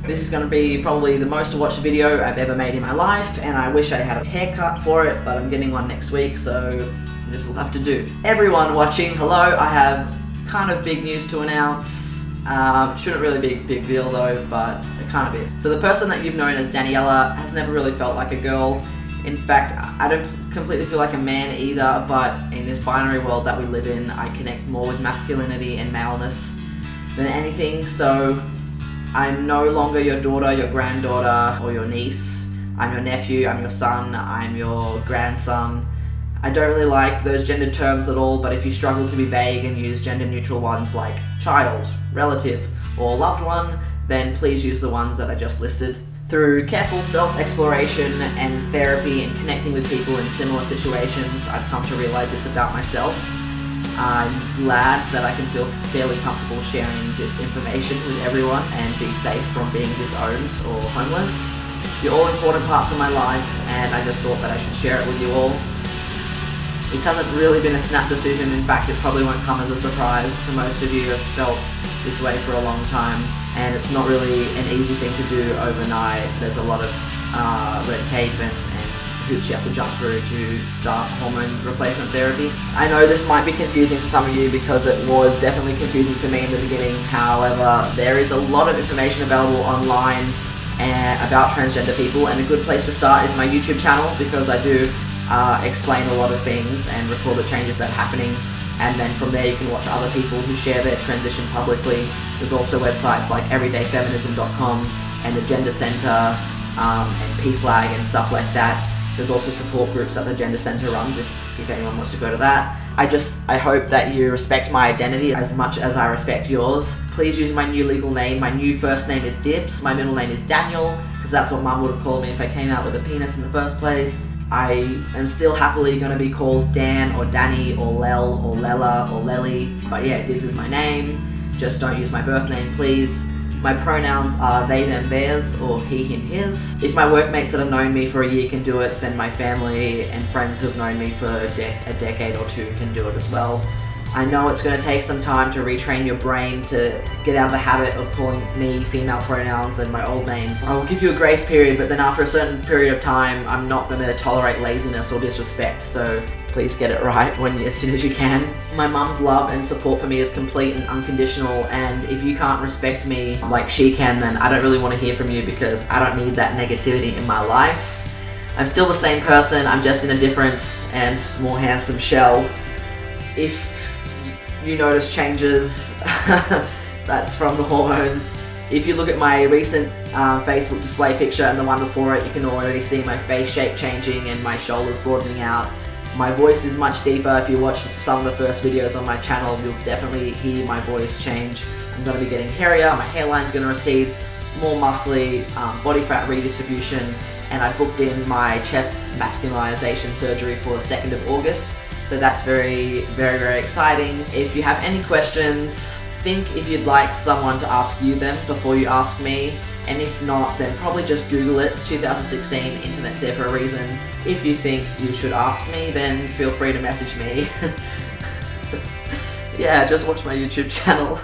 This is going to be probably the most watched video I've ever made in my life, and I wish I had a haircut for it, but I'm getting one next week, so this will have to do. Everyone watching, hello, I have kind of big news to announce. Shouldn't really be a big deal though, but it kind of is. So the person that you've known as Daniela has never really felt like a girl. In fact, I don't completely feel like a man either, but in this binary world that we live in, I connect more with masculinity and maleness than anything. So I'm no longer your daughter, your granddaughter, or your niece. I'm your nephew, I'm your son, I'm your grandson. I don't really like those gendered terms at all, but if you struggle to be vague and use gender neutral ones like child, relative, or loved one, then please use the ones that I just listed. Through careful self-exploration and therapy and connecting with people in similar situations, I've come to realize this about myself. I'm glad that I can feel fairly comfortable sharing this information with everyone and be safe from being disowned or homeless. You're all important parts of my life, and I just thought that I should share it with you all. This hasn't really been a snap decision. In fact, it probably won't come as a surprise. So most of you have felt this way for a long time, and it's not really an easy thing to do overnight. There's a lot of red tape and hoops you have to jump through to start hormone replacement therapy. I know this might be confusing to some of you because it was definitely confusing for me in the beginning. However, there is a lot of information available online about transgender people, and a good place to start is my YouTube channel, because I do explain a lot of things and record the changes that are happening, and then from there you can watch other people who share their transition publicly. There's also websites like everydayfeminism.com and the Gender Center and PFLAG and stuff like that. There's also support groups that the Gender Center runs if anyone wants to go to that. I hope that you respect my identity as much as I respect yours. Please use my new legal name. My new first name is Dibs. My middle name is Daniel, because that's what Mum would have called me if I came out with a penis in the first place. I am still happily going to be called Dan or Danny or Lel or Lela or Lely. But yeah, Dibs is my name. Just don't use my birth name, please. My pronouns are they, them, theirs, or he, him, his. If my workmates that have known me for a year can do it, then my family and friends who have known me for a decade or two can do it as well. I know it's going to take some time to retrain your brain to get out of the habit of calling me female pronouns and my old name. I will give you a grace period, but then after a certain period of time, I'm not going to tolerate laziness or disrespect, so please get it right as soon as you can. My mum's love and support for me is complete and unconditional, and if you can't respect me like she can, then I don't really want to hear from you, because I don't need that negativity in my life. I'm still the same person, I'm just in a different and more handsome shell. If you notice changes, that's from the hormones. If you look at my recent Facebook display picture and the one before it, you can already see my face shape changing and my shoulders broadening out. My voice is much deeper. If you watch some of the first videos on my channel, you'll definitely hear my voice change. I'm going to be getting hairier, my hairline's going to recede, more muscly, body fat redistribution, and I booked in my chest masculinization surgery for the 2nd of August. So that's very, very, very exciting. If you have any questions, think if you'd like someone to ask you them before you ask me. And if not, then probably just Google it. It's 2016, internet's there for a reason. If you think you should ask me, then feel free to message me. Yeah, just watch my YouTube channel.